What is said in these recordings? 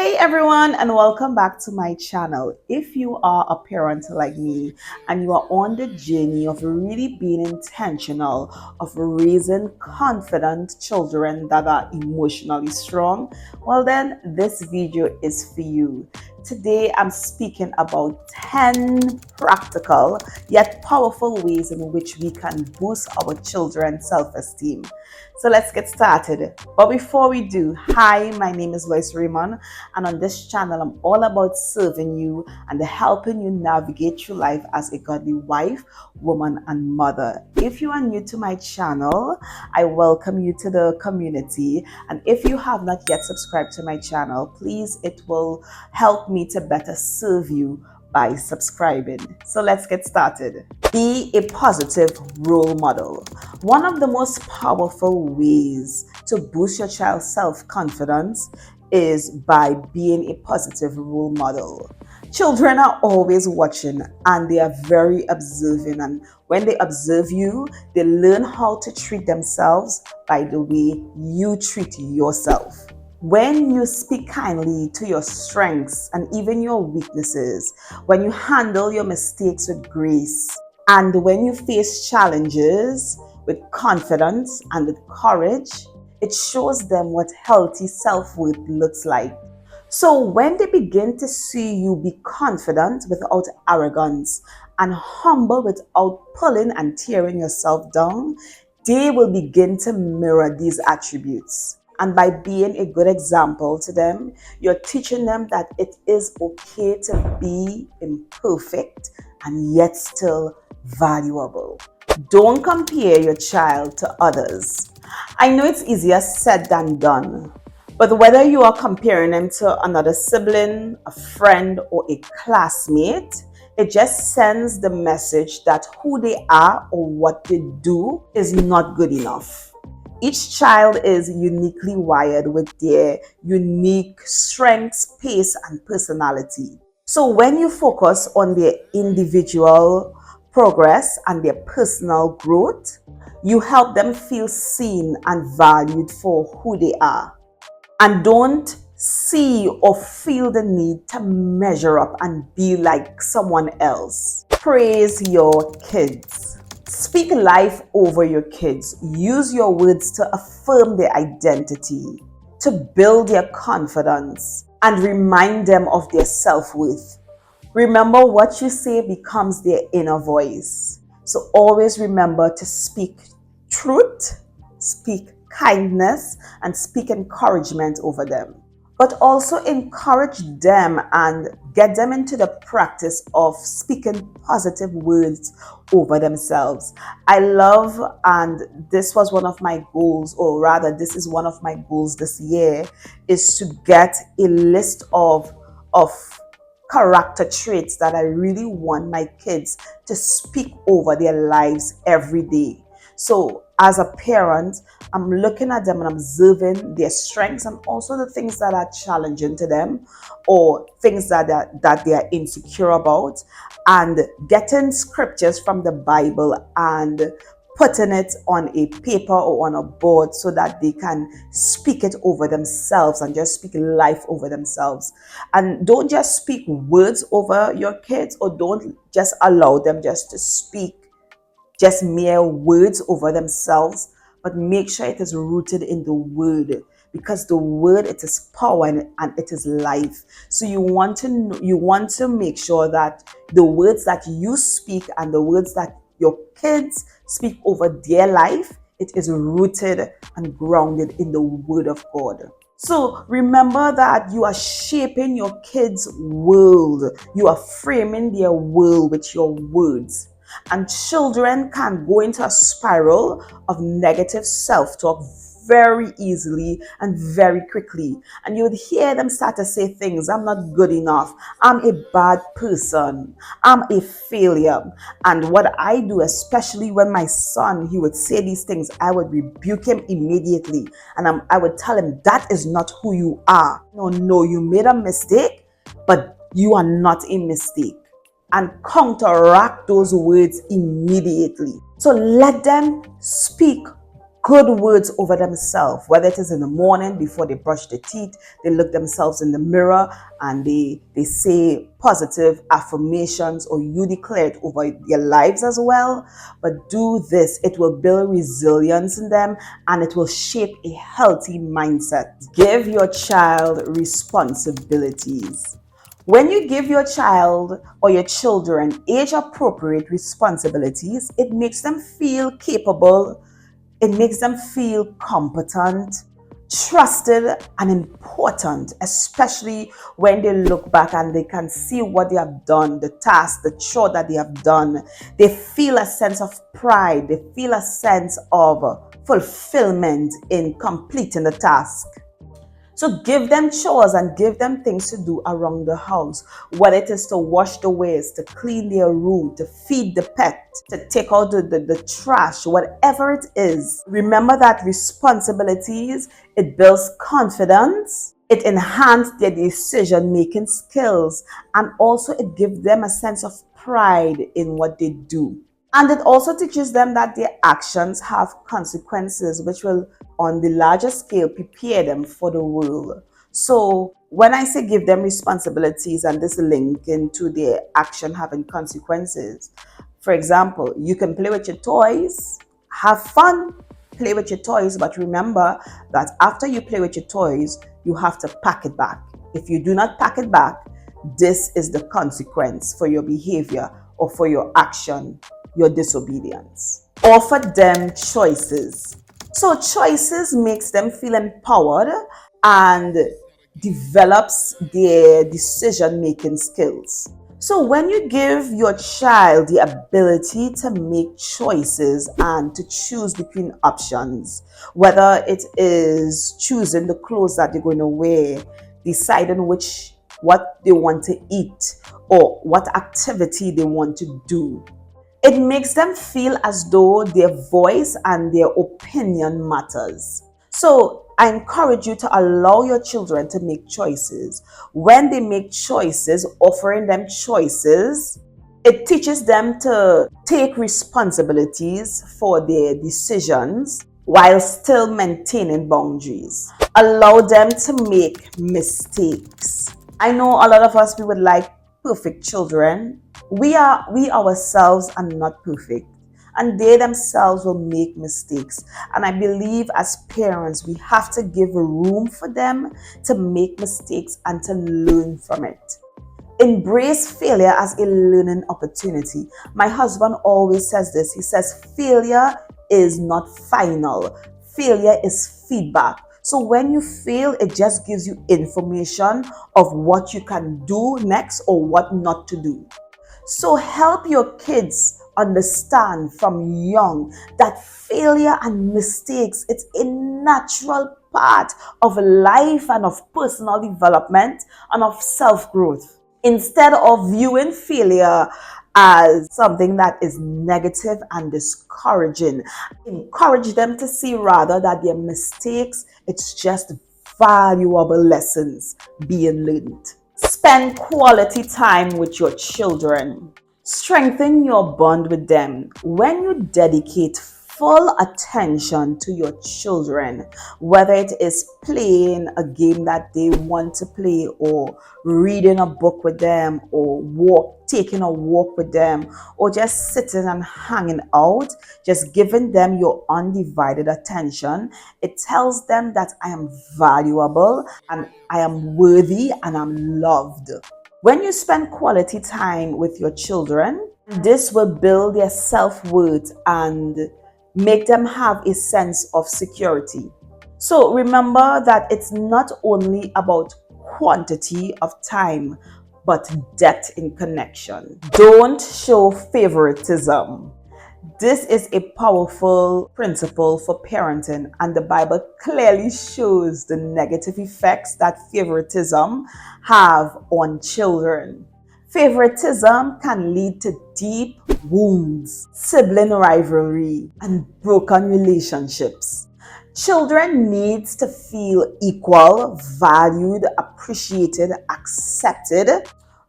Hey everyone, and welcome back to my channel. If you are a parent like me and you are on the journey of really being intentional of raising confident children that are emotionally strong, well then this video is for you. Today I'm speaking about 10 practical yet powerful ways in which we can boost our children's self-esteem. So let's get started. But before we do, hi, my name is Lois Raymond, and on this channel, I'm all about serving you and helping you navigate through life as a godly wife, woman, and mother. If you are new to my channel, I welcome you to the community. And if you have not yet subscribed to my channel, please, it will help me to better serve you by subscribing. So let's get started. Be a positive role model. One of the most powerful ways to boost your child's self-confidence is by being a positive role model. Children are always watching and they are very observing, and when they observe you, they learn how to treat themselves by the way you treat yourself. When you speak kindly to your strengths and even your weaknesses, when you handle your mistakes with grace, and when you face challenges with confidence and with courage, it shows them what healthy self-worth looks like. So when they begin to see you be confident without arrogance and humble without pulling and tearing yourself down, they will begin to mirror these attributes. And by being a good example to them, you're teaching them that it is okay to be imperfect and yet still valuable. Don't compare your child to others. I know it's easier said than done, but whether you are comparing them to another sibling, a friend, or a classmate, it just sends the message that who they are or what they do is not good enough. Each child is uniquely wired with their unique strengths, pace, and personality. So when you focus on their individual progress and their personal growth, you help them feel seen and valued for who they are. And don't see or feel the need to measure up and be like someone else. Praise your kids. Speak life over your kids. Use your words to affirm their identity, to build their confidence, and remind them of their self-worth. Remember, what you say becomes their inner voice. So always remember to speak truth, speak kindness, and speak encouragement over them. But also encourage them and get them into the practice of speaking positive words over themselves. I love, and this was one of my goals, or rather this is one of my goals this year, is to get a list of character traits that I really want my kids to speak over their lives every day. So as a parent, I'm looking at them and observing their strengths and also the things that are challenging to them or things that they are insecure about, and getting scriptures from the Bible and putting it on a paper or on a board so that they can speak it over themselves and just speak life over themselves. And don't just speak words over your kids, or don't just allow them just to speak just mere words over themselves, but make sure it is rooted in the word, because the word, it is power and it is life. So you want to make sure that the words that you speak and the words that your kids speak over their life, it is rooted and grounded in the word of God. So remember that you are shaping your kids' world. You are framing their world with your words. And children can go into a spiral of negative self-talk very easily and very quickly. And you would hear them start to say things: I'm not good enough, I'm a bad person, I'm a failure. And what I do, especially when my son, he would say these things, I would rebuke him immediately. And I would tell him, that is not who you are. No, you made a mistake, but you are not a mistake. And counteract those words immediately. So let them speak good words over themselves, whether it is in the morning before they brush their teeth, they look themselves in the mirror and they say positive affirmations, or you declare it over their lives as well. But do this, it will build resilience in them and it will shape a healthy mindset. Give your child responsibilities. When you give your child or your children age appropriate responsibilities, it makes them feel capable, it makes them feel competent, trusted, and important, especially when they look back and they can see what they have done, the task, the chore that they have done. They feel a sense of pride, they feel a sense of fulfillment in completing the task. So give them chores and give them things to do around the house, whether it is to wash the waste, to clean their room, to feed the pet, to take out the trash, whatever it is. Remember that responsibilities, it builds confidence, it enhances their decision-making skills, and also it gives them a sense of pride in what they do. And it also teaches them that their actions have consequences, which will, on the larger scale, prepare them for the world. So when I say give them responsibilities and this link into their action having consequences, for example, you can play with your toys, have fun, play with your toys, but remember that after you play with your toys, you have to pack it back. If you do not pack it back, this is the consequence for your behavior or for your action, your disobedience. Offer them choices. So choices makes them feel empowered and develops their decision-making skills. So when you give your child the ability to make choices and to choose between options, whether it is choosing the clothes that they're going to wear, deciding what they want to eat, or what activity they want to do, it makes them feel as though their voice and their opinion matters. So I encourage you to allow your children to make choices. When they make choices, offering them choices, it teaches them to take responsibilities for their decisions while still maintaining boundaries. Allow them to make mistakes. I know a lot of us, we would like perfect children. We ourselves are not perfect, and they themselves will make mistakes. And I believe as parents, we have to give room for them to make mistakes and to learn from it. Embrace failure as a learning opportunity. My husband always says this. He says, failure is not final. Failure is feedback. So when you fail, it just gives you information of what you can do next or what not to do. So help your kids understand from young that failure and mistakes, it's a natural part of life and of personal development and of self-growth. Instead of viewing failure as something that is negative and discouraging, encourage them to see rather that their mistakes, it's just valuable lessons being learned. Spend quality time with your children. Strengthen your bond with them. When you dedicate full attention to your children, whether it is playing a game that they want to play, or reading a book with them, or taking a walk with them, or just sitting and hanging out, just giving them your undivided attention, it tells them that I am valuable and I am worthy and I'm loved. When you spend quality time with your children, this will build their self-worth and make them have a sense of security. So remember that it's not only about quantity of time, but depth in connection. Don't show favoritism. This is a powerful principle for parenting, and the Bible clearly shows the negative effects that favoritism have on children. Favoritism can lead to deep wounds, sibling rivalry, and broken relationships. Children need to feel equal, valued, appreciated, accepted,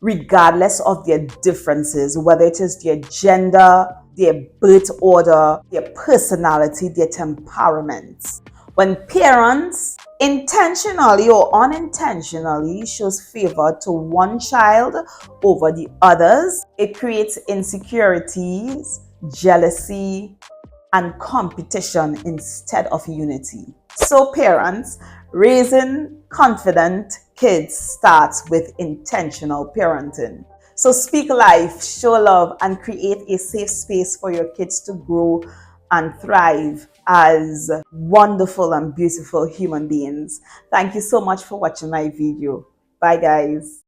regardless of their differences, whether it is their gender, their birth order, their personality, their temperaments. When parents intentionally or unintentionally shows favor to one child over the others, it creates insecurities, jealousy, and competition instead of unity. So parents, raising confident kids starts with intentional parenting. So speak life, show love, and create a safe space for your kids to grow and thrive as wonderful and beautiful human beings. Thank you so much for watching my video. Bye guys.